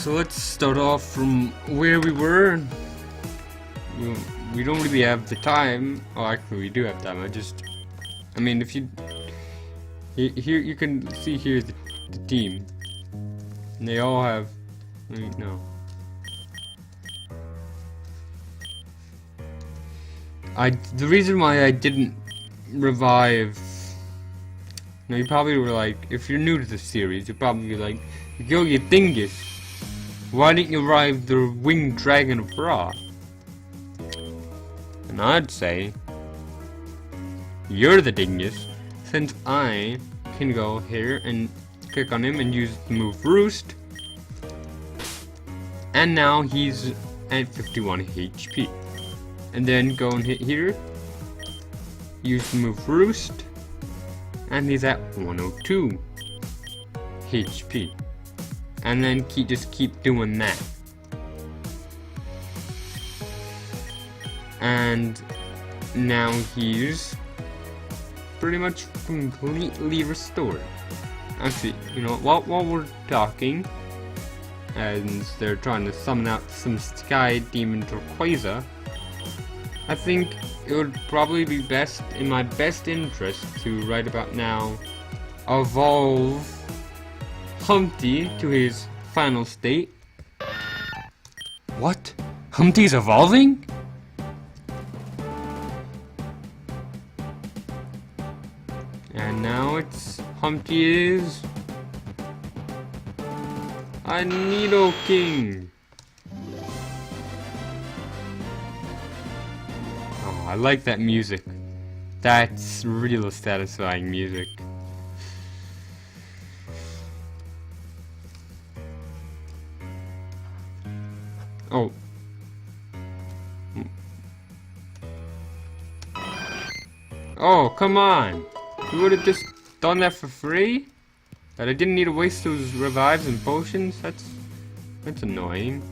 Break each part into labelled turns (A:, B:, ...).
A: So let's start off from where we were. We don't really have the time. Oh, actually, we do have time. I mean, if you here you can see here the team. And they all have. Wait, no. The reason why I didn't revive. Now you probably were like, if you're new to the series, you're probably like, yo, you dingus. Why didn't you revive the winged dragon of Ra? And I'd say, you're the dingus, since I can go here and click on him and use the move Roost. And now he's at 51 HP. And then go and hit here, use the move Roost, and he's at 102 HP. And then just keep doing that. And now he's pretty much completely restored. Actually, you know, while we're talking, and they're trying to summon out some Sky Demon Turquoisa, I think it would probably be best, in my best interest, to right about now evolve Humpty to his final state. What? Humpty's evolving? And now it's Humpty is a Nido King. Oh, I like that music. That's real satisfying music. Oh. Oh, come on! You would have just done that for free? That I didn't need to waste those revives and potions? That's annoying.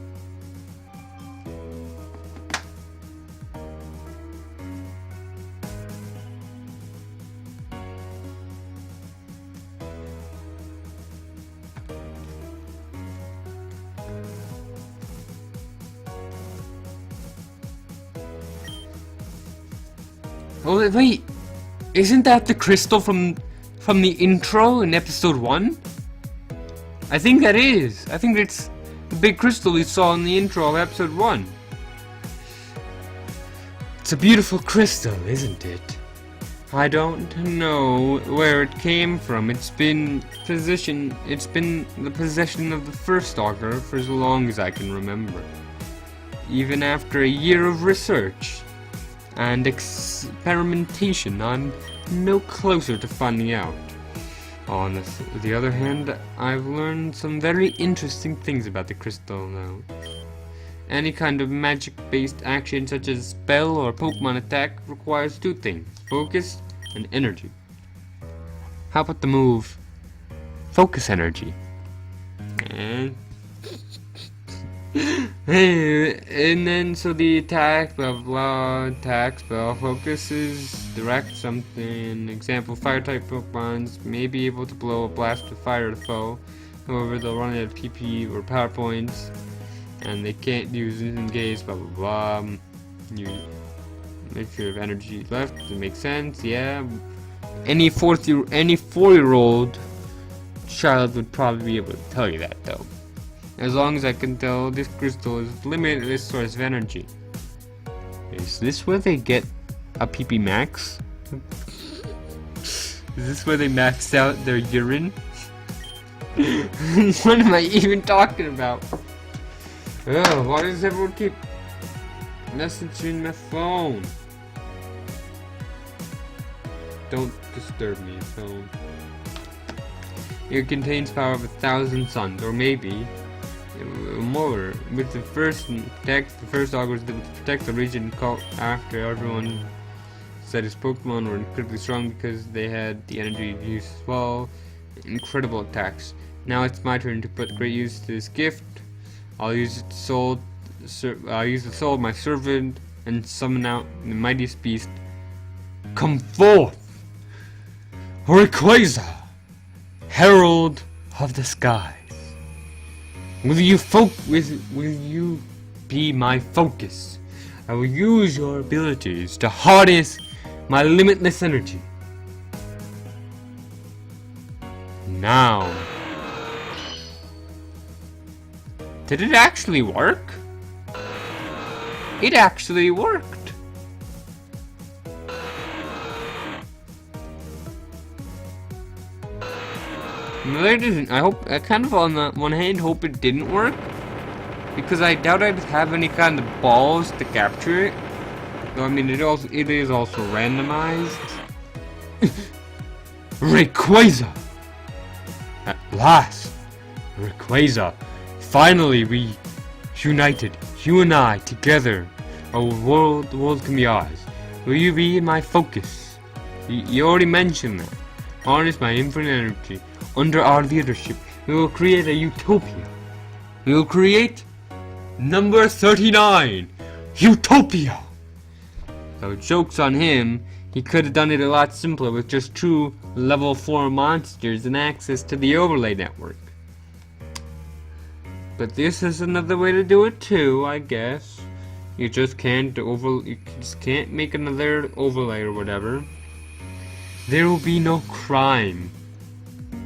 A: Oh wait, isn't that the crystal from the intro in episode 1? I think that is. I think it's the big crystal we saw in the intro of episode 1. It's a beautiful crystal, isn't it? I don't know where it came from. It's been the possession of the first augur for as long as I can remember. Even after a year of research and experimentation, I'm no closer to finding out. On the other hand, I've learned some very interesting things about the crystal now. Any kind of magic-based action such as spell or Pokemon attack requires two things: focus and energy. How about the move Focus Energy? And and then so the attack, blah blah, attack, spell, focuses, direct something. Example, fire type Pokemons may be able to blow a blast of fire at a foe. However, they'll run out of PP or power points, and they can't use engage, blah blah blah. You make sure you have energy left. Does it make sense? Yeah. Any 4-year-old child would probably be able to tell you that, though. As long as I can tell, this crystal is limitless source of energy. Is this where they get a PP max? Is this where they maxed out their urine? What am I even talking about? Oh, why does everyone keep messaging my phone? Don't disturb me, phone. It contains power of 1,000 suns, or maybe more. With the first augur was able to protect the region called after everyone said his Pokemon were incredibly strong because they had the energy to use as well. Incredible attacks. Now it's my turn to put great use to this gift. I'll use the soul of my servant and summon out the mightiest beast. Come forth, Rayquaza, Herald of the Skies. Will you be my focus? I will use your abilities to harness my limitless energy. Now. Did it actually work? It actually worked. No, it didn't. I kind of on the one hand hope it didn't work, because I doubt I'd have any kind of balls to capture it. Though I mean, it is also randomized. Rayquaza! At last, Rayquaza. Finally, we united. You and I together. The world can be ours. Will you be my focus? You already mentioned that. Harness my infinite energy. Under our leadership, we will create a utopia. We will create number 39, Utopia. So joke's on him. He could have done it a lot simpler with just 2 level 4 monsters and access to the overlay network. But this is another way to do it too, I guess. You just can't make another overlay or whatever. There will be no crime.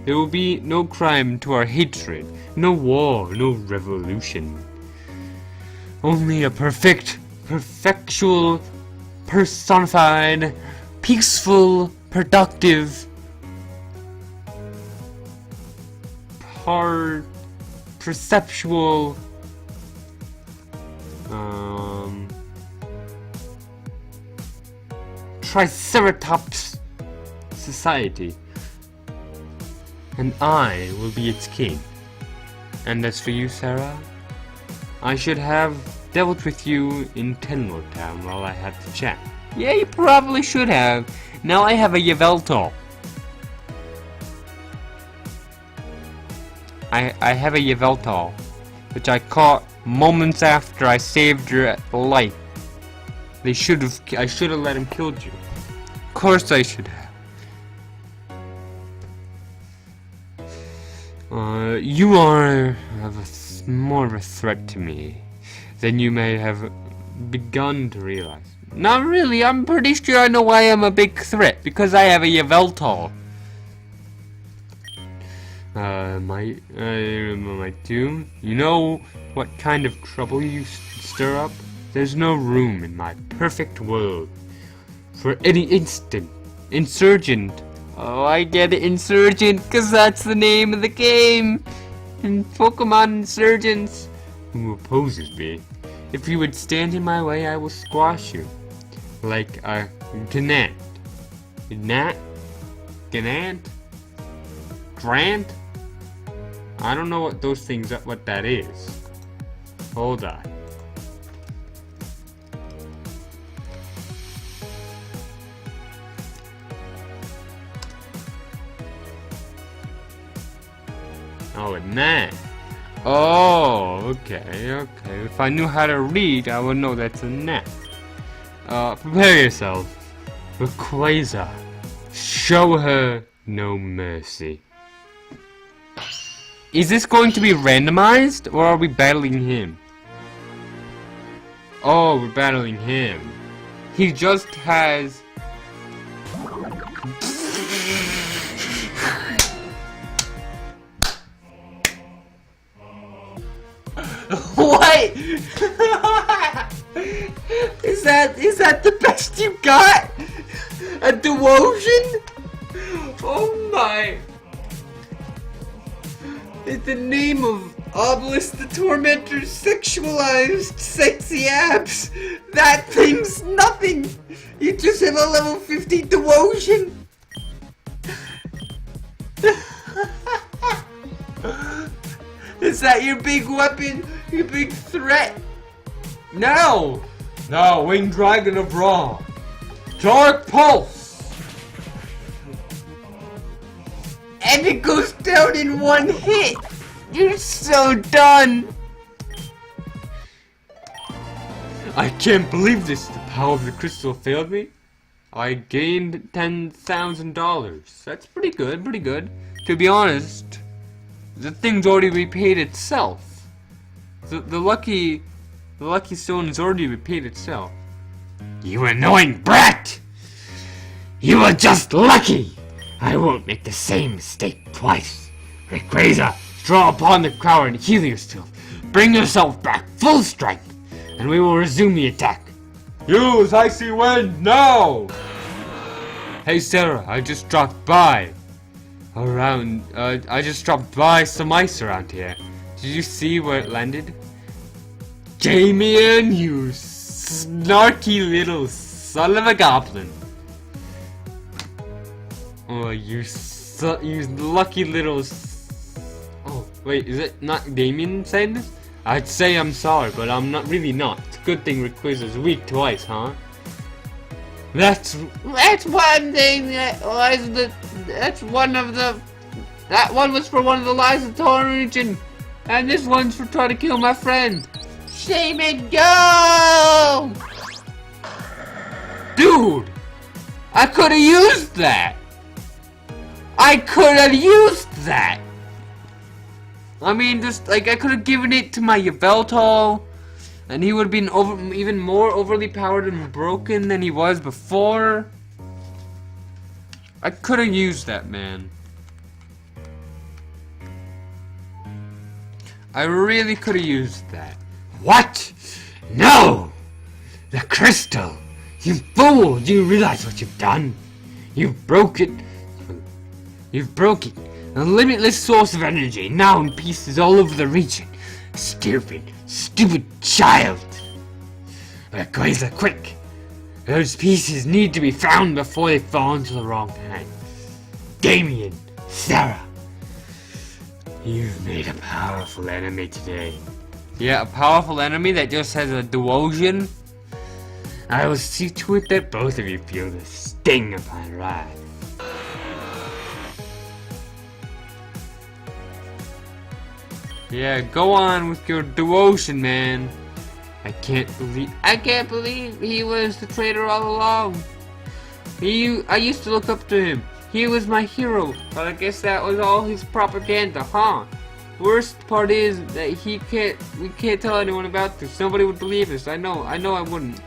A: There will be no crime to our hatred, no war, no revolution. Only a perfectual, personified, peaceful, productive, perceptual, Triceratops society. And I will be its king. And as for you, Sarah, I should have dealt with you in Tenlord Town while I had the chat. Yeah, you probably should have. Now I have a Yveltal. I have a Yveltal, which I caught moments after I saved your life. I should have let him kill you. Of course I should have. You are more of a threat to me than you may have begun to realize. Not really, I'm pretty sure I know why I'm a big threat, because I have a Yveltal. My doom? You know what kind of trouble you stir up? There's no room in my perfect world for any insurgent. Oh, I get it, insurgent, because that's the name of the game. In Pokemon Insurgents. Who opposes me? If you would stand in my way, I will squash you. Like a Gnat. Gnat? Grant? I don't know what those things, what that is. Hold on. Oh, a gnat. Oh, okay. If I knew how to read, I would know that's a gnat. Prepare yourself. Rayquaza. Show her no mercy. Is this going to be randomized, or are we battling him? Oh, we're battling him. He just has... What? Is that the best you got? A devotion? Oh my! In the name of Obelisk the Tormentor's sexualized sexy abs, that thing's nothing! You just have a level 50 devotion! Is that your big weapon? Your big threat? No! No, Winged Dragon of Ra! Dark Pulse! And it goes down in one hit! You're so done! I can't believe this! The power of the crystal failed me? I gained $10,000. That's pretty good, pretty good. To be honest, the thing's already repaid itself. The lucky stone has already repaid itself. You annoying brat! You were just lucky! I won't make the same mistake twice. Rayquaza, draw upon the crowd and heal yourself. Bring yourself back full strength, and we will resume the attack. Use Icy Wind now! Hey Sarah, I just dropped by some ice around here. Did you see where it landed? Damien, you snarky little son of a goblin. Oh, you lucky little Oh, wait, is it not Damien saying this? I'd say I'm sorry, but I'm not. It's a good thing Rayquaza's weak to ice, huh? That's one thing that one was for one of the lies of the Torn region, and this one's for trying to kill my friend. Shame and go! Dude! I could have used that! I mean, just like, I could have given it to my Yveltal, and he would have been even more overly powered and broken than he was before. I could have used that, man. I really could have used that. What? No! The crystal! You fool! Do you realize what you've done? You've broken a limitless source of energy, now in pieces all over the region. Stupid child! Rayquaza, quick! Those pieces need to be found before they fall into the wrong hands. Damien, Sarah, you've made a powerful enemy today. Yeah, a powerful enemy that just has a devotion. I will see to it that both of you feel the sting of my wrath. Yeah, go on with your devotion, man. I can't believe he was the traitor all along. I used to look up to him. He was my hero, but I guess that was all his propaganda, huh? Worst part is that we can't tell anyone about this. Nobody would believe us. I know I wouldn't.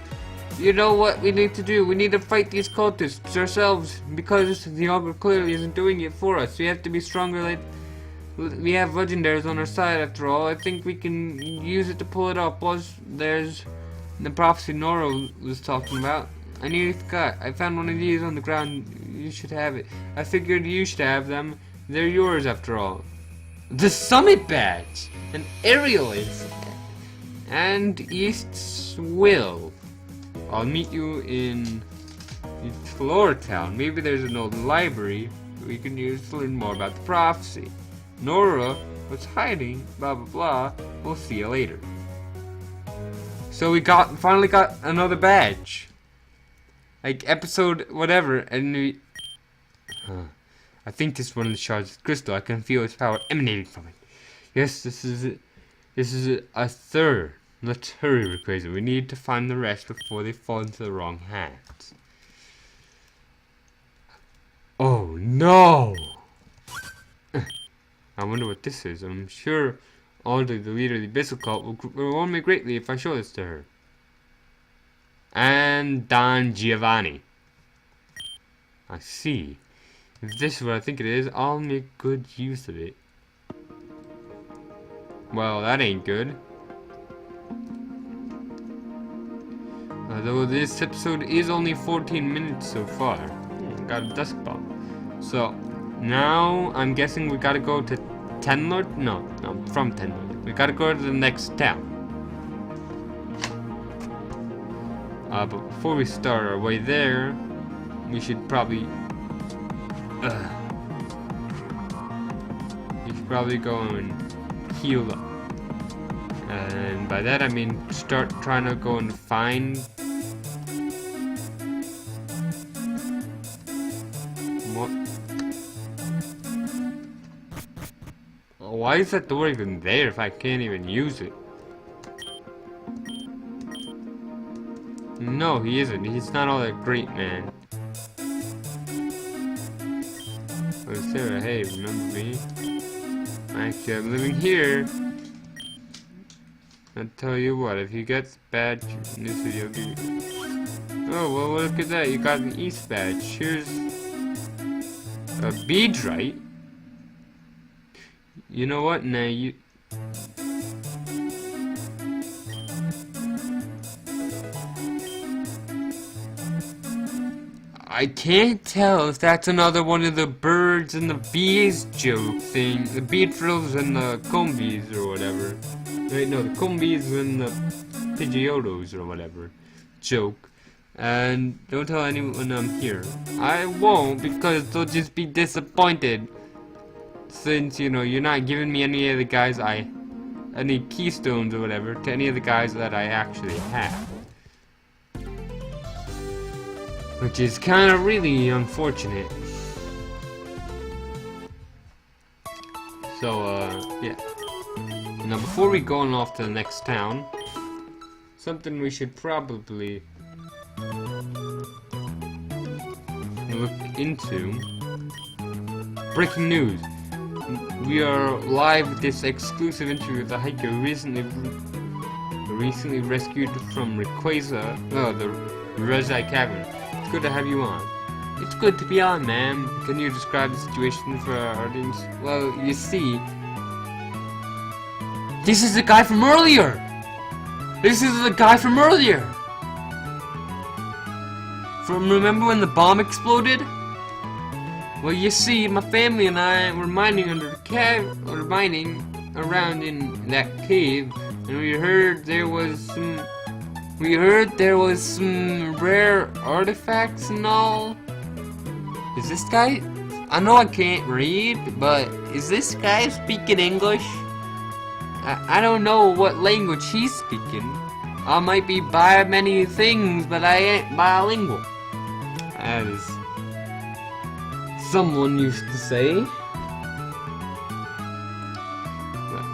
A: You know what we need to do? We need to fight these cultists ourselves, because the Augur clearly isn't doing it for us. We have to be stronger. We have legendaries on our side after all. I think we can use it to pull it off. Plus, there's the prophecy Nora was talking about. I nearly forgot. I found one of these on the ground. You should have it. I figured you should have them. They're yours after all. The Summit Badge! An Aerialist! And East's Will. I'll meet you in Flora Town. Maybe there's an old library we can use to learn more about the prophecy. Nora was hiding, blah blah blah. We'll see you later. So we finally got another badge. Like episode whatever, and I think this is one of the shards of crystal. I can feel its power emanating from it. Yes, this is it. This is a third. Let's hurry, Rayquaza. We need to find the rest before they fall into the wrong hands. Oh no! I wonder what this is. I'm sure Alda, the leader of the Abyssal Cult, will reward me greatly if I show this to her. And Don Giovanni. I see. If this is what I think it is, I'll make good use of it. Well, that ain't good. Although this episode is only 14 minutes so far. Got a dusk ball. So, now I'm guessing we gotta go to Tenlord? No, from Tenlord. We gotta go to the next town. But before we start our way there, we should probably go and heal up. And by that I mean start trying to go and find what. Why is that door even there if I can't even use it? No, he isn't. He's not all that great, man. Oh, Sarah, hey, remember me? Actually, I'm living here. I tell you what, if you get badge in this video, oh well, look at that, you got an East badge. Here's a beadrite. You know what? Now you. I can't tell if that's another one of the birds and the bees joke thing. The bead frills and the comb bees or whatever. Wait, no, the comb bees and the pidgeotos or whatever joke. And don't tell anyone I'm here. I won't, because they'll just be disappointed. Since, you know, you're not giving me any of the guys any keystones or whatever to any of the guys that I actually have. Which is kind of really unfortunate. So, yeah. Now, before we go on off to the next town, something we should probably look into. Breaking news. We are live with this exclusive interview with a hiker recently rescued from Rayquaza, the Rezai Cavern. It's good to have you on. It's good to be on, ma'am. Can you describe the situation for our audience? Well, you see, this is the guy from earlier! This is the guy from earlier! Remember when the bomb exploded? Well, you see, my family and I were mining under the cave, or mining around in that cave, and we heard there was some rare artifacts and all. Is this guy? I know I can't read, but is this guy speaking English? I don't know what language he's speaking. I might be bi many things, but I ain't bilingual, as someone used to say.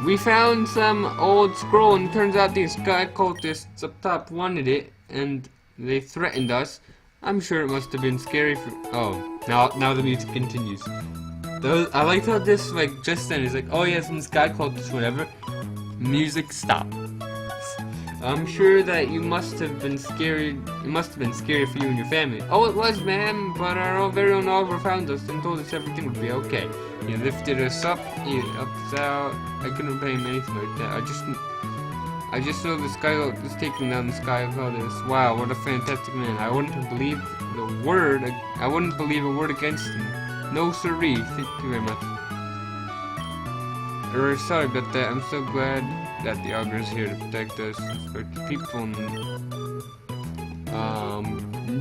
A: We found some old scroll, and it turns out these sky cultists up top wanted it, and they threatened us. I'm sure it must have been scary for— oh, now the music continues. I liked how this, like, just then, it's like, oh yeah, some sky cultists, whatever. Music stopped. I'm sure that you must have been scared. It must have been scary for you and your family. Oh, it was, ma'am, but our very own Oliver found us and told us everything would be okay. He lifted us up, he helped us out. I couldn't pay him anything like that. I just know the sky was taking down the sky of all this. Wow, what a fantastic man. I wouldn't have believed I wouldn't believe a word against him. No siree, thank you very much. We're sorry about that. I'm so glad that the Augur is here to protect us, for people.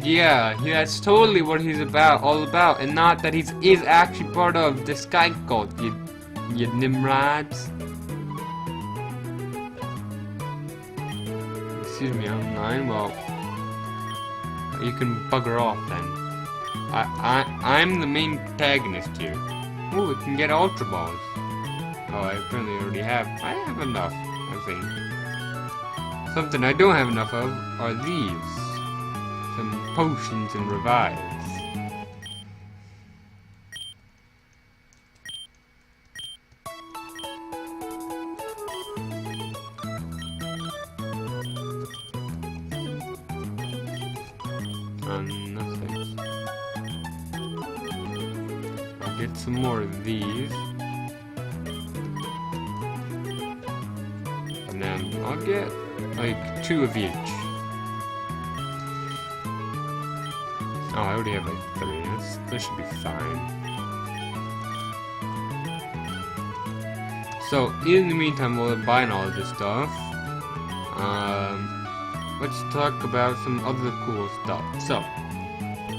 A: Yeah, that's totally what he's all about, and not that he is actually part of the Sky Cult, you nimrods. Excuse me, I'm 9. Well, you can bugger off then. I'm the main protagonist here. Oh, we can get Ultra Balls. Oh, I apparently already have. I have enough, I think. Something I don't have enough of are these. Some potions and revives. Nothing. I'll get some more of these. And then I'll get like 2 of each. Oh, I already have like 3. This should be fine. So, in the meantime, while we're buying all of this stuff, let's talk about some other cool stuff. So,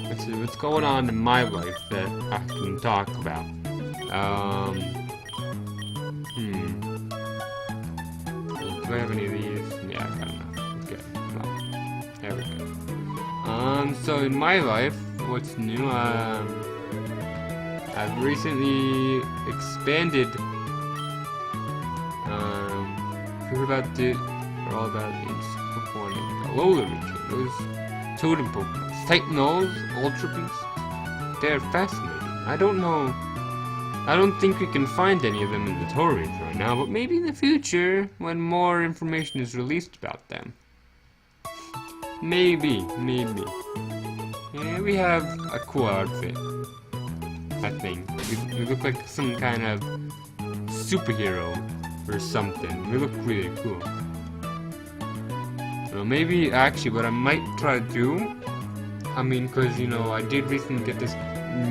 A: let's see what's going on in my life that I can talk about. Do I have any of these? Yeah, I got enough. Okay, well, there we go. So in my life, what's new? I've recently expanded. Heard about we're all about these Pokemon in the Alola region. Those totem Pokemon, Titanals, Ultra Beasts. They're fascinating. I don't know I don't think we can find any of them in the tutorials right now, but maybe in the future, when more information is released about them. Maybe. Yeah, we have a cool outfit, I think. We look like some kind of superhero or something. We look really cool. So maybe, actually, what I might try to do, I mean, because, you know, I did recently get this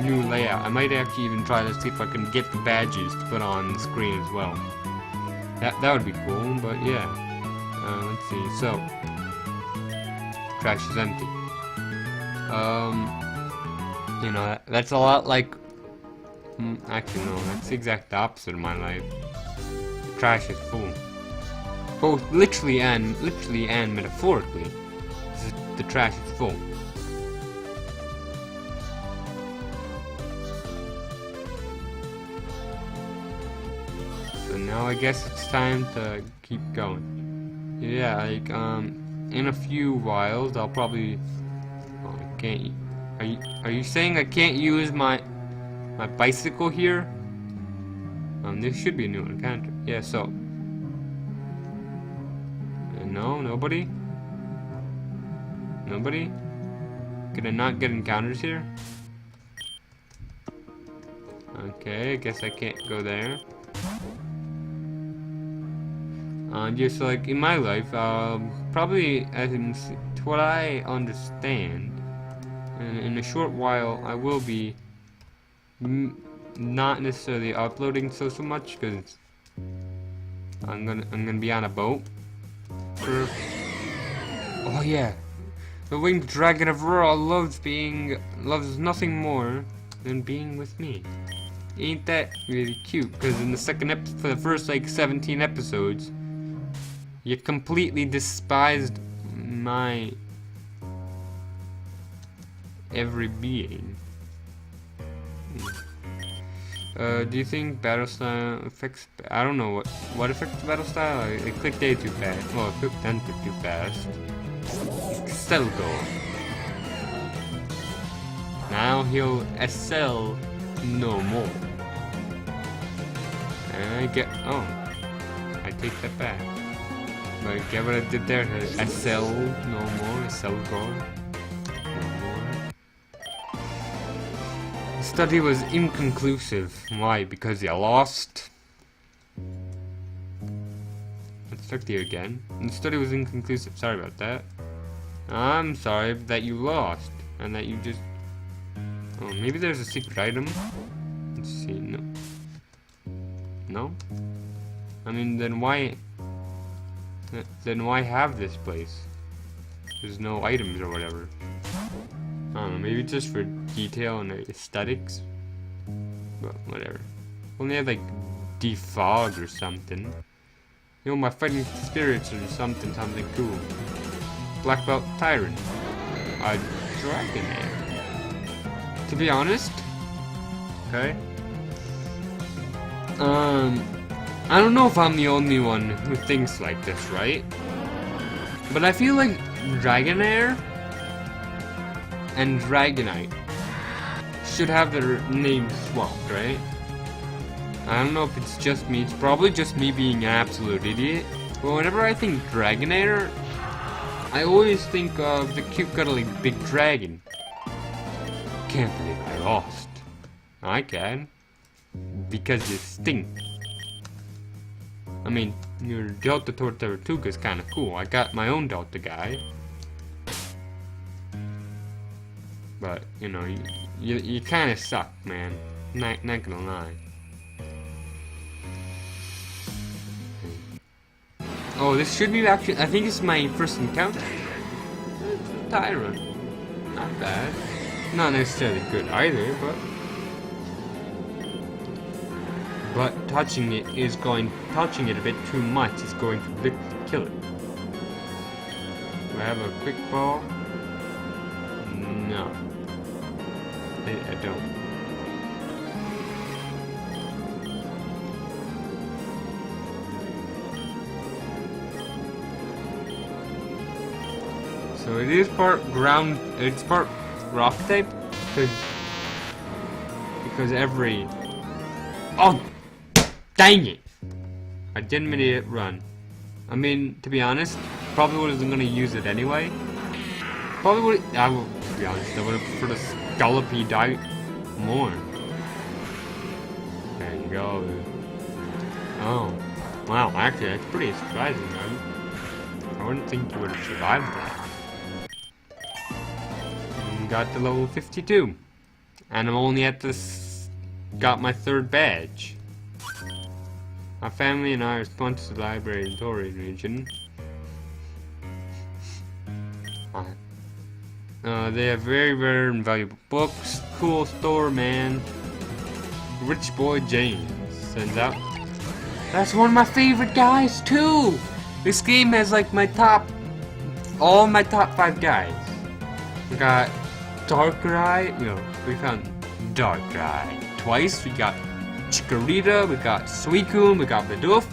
A: new layout. I might actually even try to see if I can get the badges to put on the screen as well. That would be cool, but yeah. Let's see, so. Trash is empty. You know, that's a lot like... actually, no, that's the exact opposite of my life. The trash is full. Both literally and metaphorically. The trash is full. So now I guess it's time to keep going. Yeah, like, in a few whiles, I'll probably... Oh, I can't... Are you saying I can't use my bicycle here? This should be a new encounter. Yeah, so... No, nobody? Nobody? Could I not get encounters here? Okay, I guess I can't go there. Just like in my life, probably to what I understand, in a short while I will be not necessarily uploading so much because I'm gonna be on a boat. Oh yeah, the winged dragon of Aurora loves nothing more than being with me. Ain't that really cute? Because in the for the first like 17 episodes, you completely despised my every being. Do you think battle style affects? I don't know what affects battle style. I clicked A too fast. Well, I clicked enter too fast. Selgo. Now he'll SL no more. And I get I take that back. But get what I did there? SL no more. SL gone. The study was inconclusive. Why? Because you lost? Let's start here again. The study was inconclusive. Sorry about that. I'm sorry that you lost. And that you just... Oh, maybe there's a secret item? Let's see. No. No? I mean, then why... Then why have this place? There's no items or whatever. I don't know, maybe just for detail and aesthetics. But whatever. Only have like defog or something. You know, my fighting spirits or something cool. Black belt tyrant. A dragonair. To be honest, okay. I don't know if I'm the only one who thinks like this, right? But I feel like Dragonair and Dragonite should have their names swapped, right? I don't know if it's just me. It's probably just me being an absolute idiot. But whenever I think Dragonair, I always think of the cute, cuddly big dragon. Can't believe I lost. I can. Because you stink. I mean, your Delta Tortuga is kind of cool. I got my own Delta guy. But, you know, you kind of suck, man. Not gonna lie. Oh, this should be actually... I think it's my first encounter. Tyrant. Not bad. Not necessarily good either, but touching it a bit too much is going to kill it. Do I have a quick ball? No. I don't. So it is part ground, it's part rock type, because every Oh, dang it! I didn't mean to run. I mean, to be honest, probably wasn't gonna use it anyway. Probably would. I will, to be honest, I would have preferred a Scallopy die more. There you go. Oh, wow! Actually, that's pretty surprising. I wouldn't think you would have survived that. And got to level 52, and I'm only at this. Got my 3rd badge. My family and I are sponsored to the library in Torrey region. They have very rare and valuable books. Cool store, man. Rich boy James sends out. That's one of my favorite guys too. This game has like all my top 5 guys. We got Darkrai. We found Darkrai twice. We got Chikorita, we got Suicune, we got Bidoof.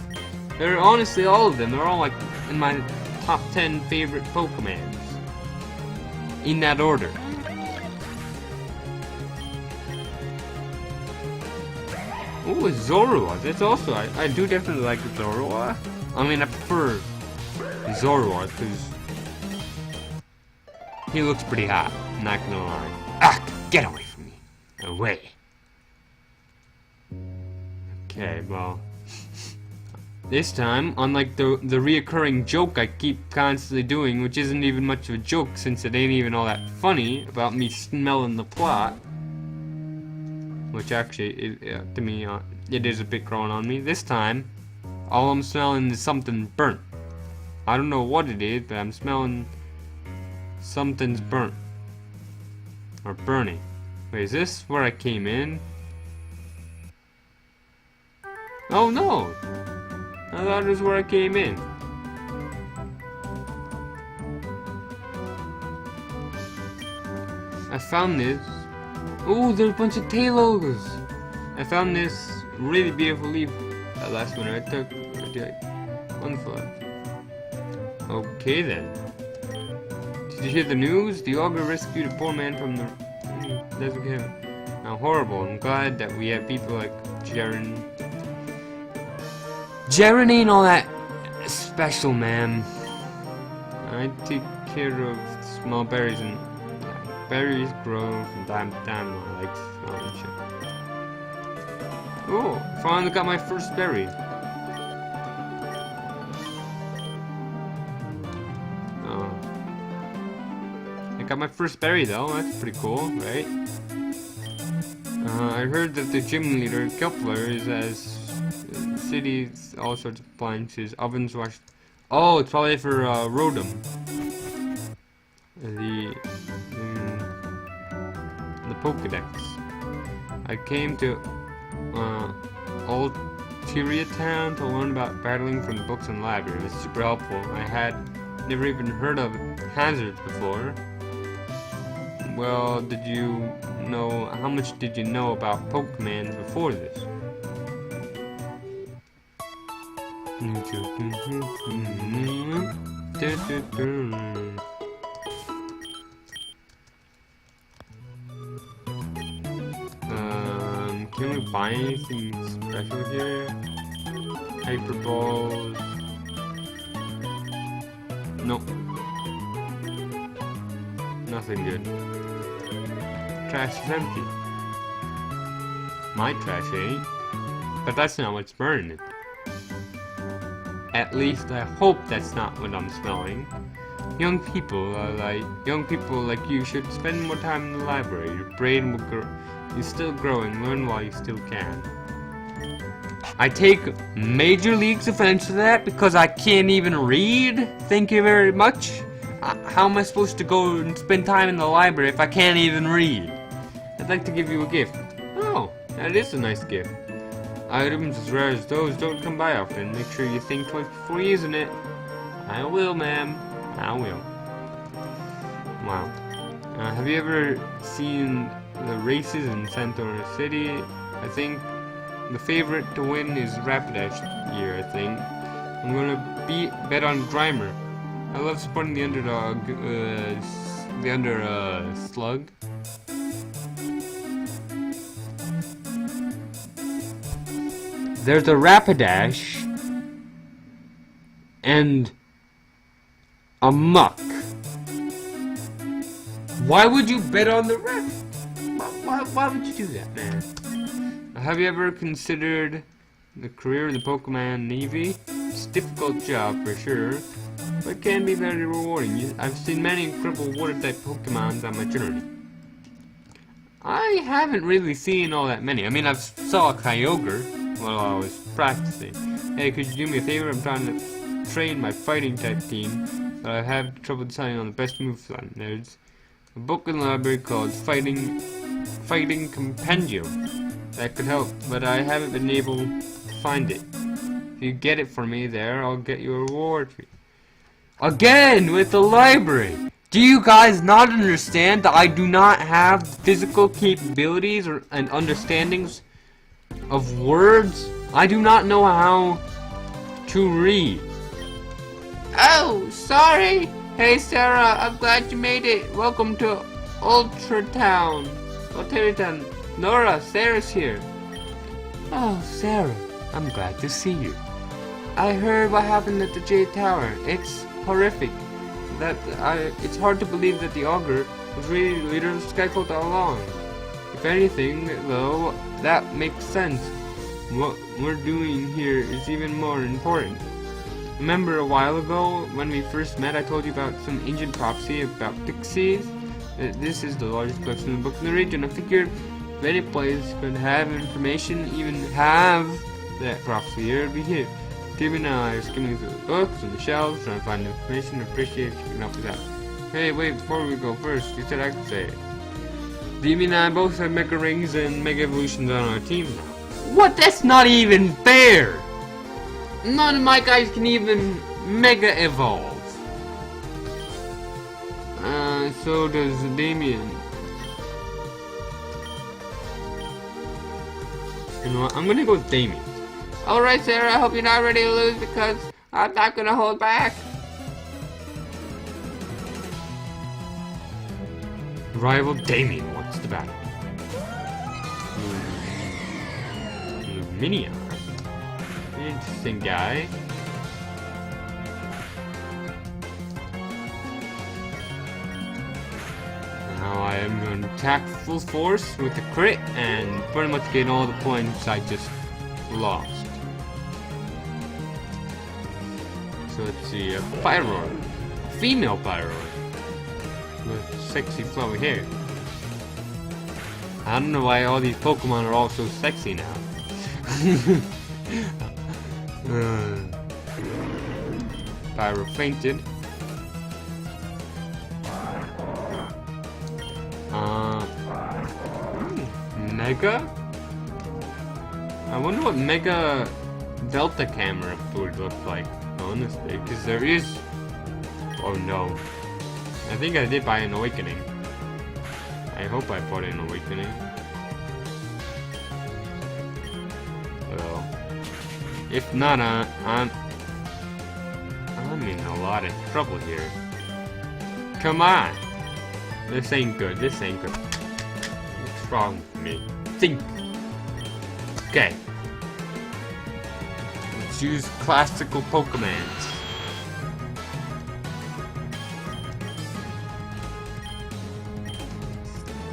A: They're honestly all of them. They're all like in my top 10 favorite Pokemons. In that order. Ooh, Zorua. That's also I do definitely like Zorua. I mean, I prefer Zorua because he looks pretty hot. Not gonna lie. Ah, get away from me. Away. Okay, well, this time, unlike the reoccurring joke I keep constantly doing, which isn't even much of a joke since it ain't even all that funny, about me smelling the plot, which actually, to me, it is a bit growing on me. This time, all I'm smelling is something burnt. I don't know what it is, but I'm smelling something's burnt. Or burning. Wait, is this where I came in? Oh no! I thought it was where I came in. I found this. Ooh, there's a bunch of Talos! I found this really beautiful leaf last winter. I took one foot. Okay then. Did you hear the news? The ogre rescued a poor man from the desert cave. Now horrible. I'm glad that we have people like Jaren. Jaren ain't all that special, man. I take care of small berries and berries grow from time to time. I like smelling shit. Oh, finally got my first berry. Oh, I got my first berry though. That's pretty cool, right? I heard that the gym leader Kepler is as cities, all sorts of appliances, ovens, wash. Oh, it's probably for Rotom. The Pokedex. I came to Ulteria Town to learn about battling from the books and library. It was super helpful. I had never even heard of hazards before. Well, did you know, how much did you know about Pokemon before this? Can we buy anything special here? Hyper balls. Nope. Nothing good. Trash is empty. My trash ain't. But that's not what's burning it. At least I hope that's not what I'm smelling. Young people like you should spend more time in the library. Your brain will grow. You're still growing. Learn while you still can. I take major leagues offense to that because I can't even read. Thank you very much. How am I supposed to go and spend time in the library if I can't even read? I'd like to give you a gift. Oh, that is a nice gift. Items as rare as those don't come by often. Make sure you think twice before using it. I will, ma'am. I will. Wow. Have you ever seen the races in Santora City? I think the favorite to win is Rapidash year, I think. I'm gonna bet on Grimer. I love supporting the underdog, slug. there's a Rapidash and a Muck. Why would you bet on the Rap? Why would you do that, man? Have you ever considered the career in the Pokemon Navy? It's a difficult job for sure, but can be very rewarding. I've seen many incredible water-type Pokemons on my journey. I haven't really seen all that many. I mean, I've saw a Kyogre while I was practicing. Hey, could you do me a favor? I'm trying to train my fighting type team, but I have trouble deciding on the best moves on. There's a book in the library called Fighting Compendium that could help, but I haven't been able to find it. If you get it for me there, I'll get you a reward. Again with the library! Do you guys not understand that I do not have physical capabilities and understandings of words? I do not know how to read. Oh, sorry! Hey Sarah, I'm glad you made it. Welcome to Ultra Town. Nora, Sarah's here. Oh, Sarah, I'm glad to see you. I heard what happened at the Jade Tower. It's horrific. It's hard to believe that the Augur was really the leader of the Sky Cult all along. If anything, though, that makes sense. What we're doing here is even more important. Remember a while ago, when we first met, I told you about some ancient prophecy about pixies? This is the largest collection of books in the region. I figured if any place could have information, even have that prophecy here, it'd be here. Tim and I are skimming through the books and the shelves, trying to find information. I appreciate you keeping up with that. Hey, wait, before we go first, you said I could say it. Demi and I both have Mega Rings and Mega Evolutions on our team now. What? That's not even fair! None of my guys can even Mega Evolve. So does Damien. You know what? I'm gonna go with Damien. Alright, Sarah, I hope you're not ready to lose because I'm not gonna hold back. Rival Damien wants the battle. Luminion. Interesting guy. Now I am going to attack full force with the crit and pretty much gain all the points I just lost. So let's see, a Pyroid. Female Pyroid. With sexy flowy hair. I don't know why all these Pokemon are all so sexy now. Pyro fainted. Mega? I wonder what Mega Delta camera would look like, honestly, because there is... Oh no. I think I did buy an Awakening. I hope I bought an Awakening. Well, if not, I'm in a lot of trouble here. Come on! This ain't good, this ain't good. What's wrong with me? Think! Okay. Let's use classical Pokemons.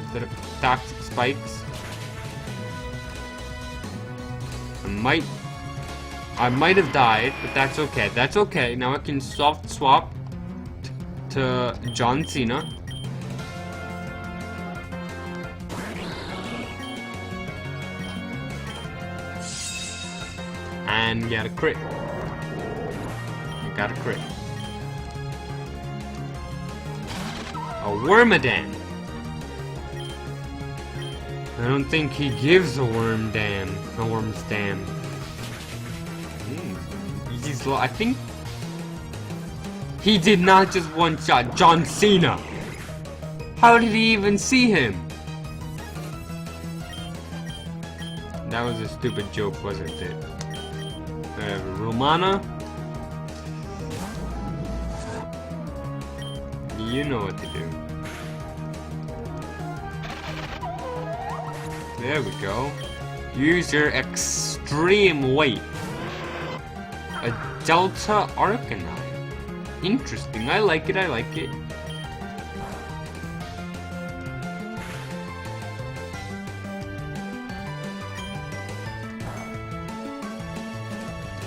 A: Instead of toxic spikes. I might have died, but that's okay. That's okay. Now I can soft swap to John Cena. And get a crit. I got a crit. A Wormadam. I don't think he gives a Worm's dam. I think he did not just one-shot John Cena. How did he even see him? That was a stupid joke, wasn't it? Romana? You know what to do. There we go. Use your extra extreme weight. A Delta Arcanine. Interesting. I like it. I like it.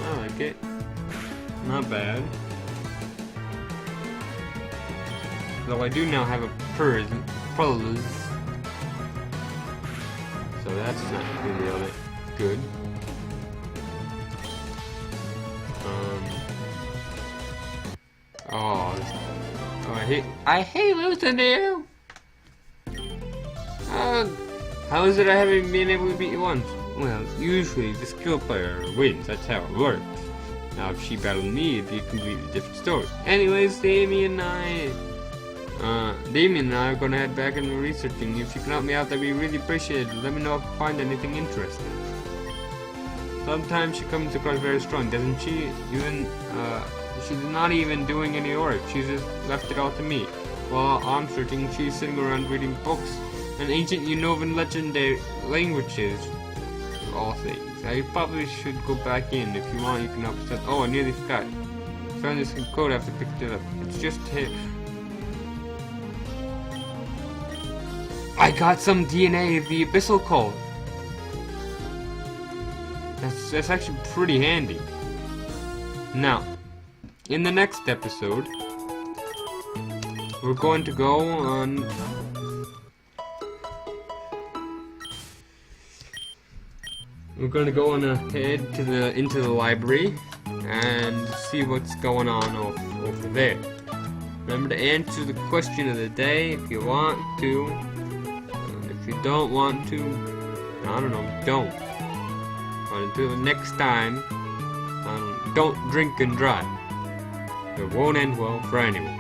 A: I like it. Not bad. Though I do now have a Purse. So that's not really all that good. I hate losing to you. How is it I haven't been able to beat you once? Well, usually the skill player wins. That's how it works. Now, if she battled me, it'd be a completely different story. Anyways, Damien and I are gonna head back into researching. If you can help me out, that'd be really appreciated. Let me know if you find anything interesting. Sometimes she comes across very strong, doesn't she? She's not even doing any work. She just left it all to me. While I'm searching, she's sitting around reading books and ancient Unovan legendary languages. Of all things. I probably should go back in. If you want, you can help us. Oh, I nearly forgot. Found this code after I picked it up. It's just here. I got some DNA of the Abyssal Code. That's actually pretty handy. Now, in the next episode, we're going to go on. We're going to go on ahead into the library and see what's going on over there. Remember to answer the question of the day if you want to. If you don't want to, I don't know, don't. But until next time, don't drink and drive. It won't end well for anyone.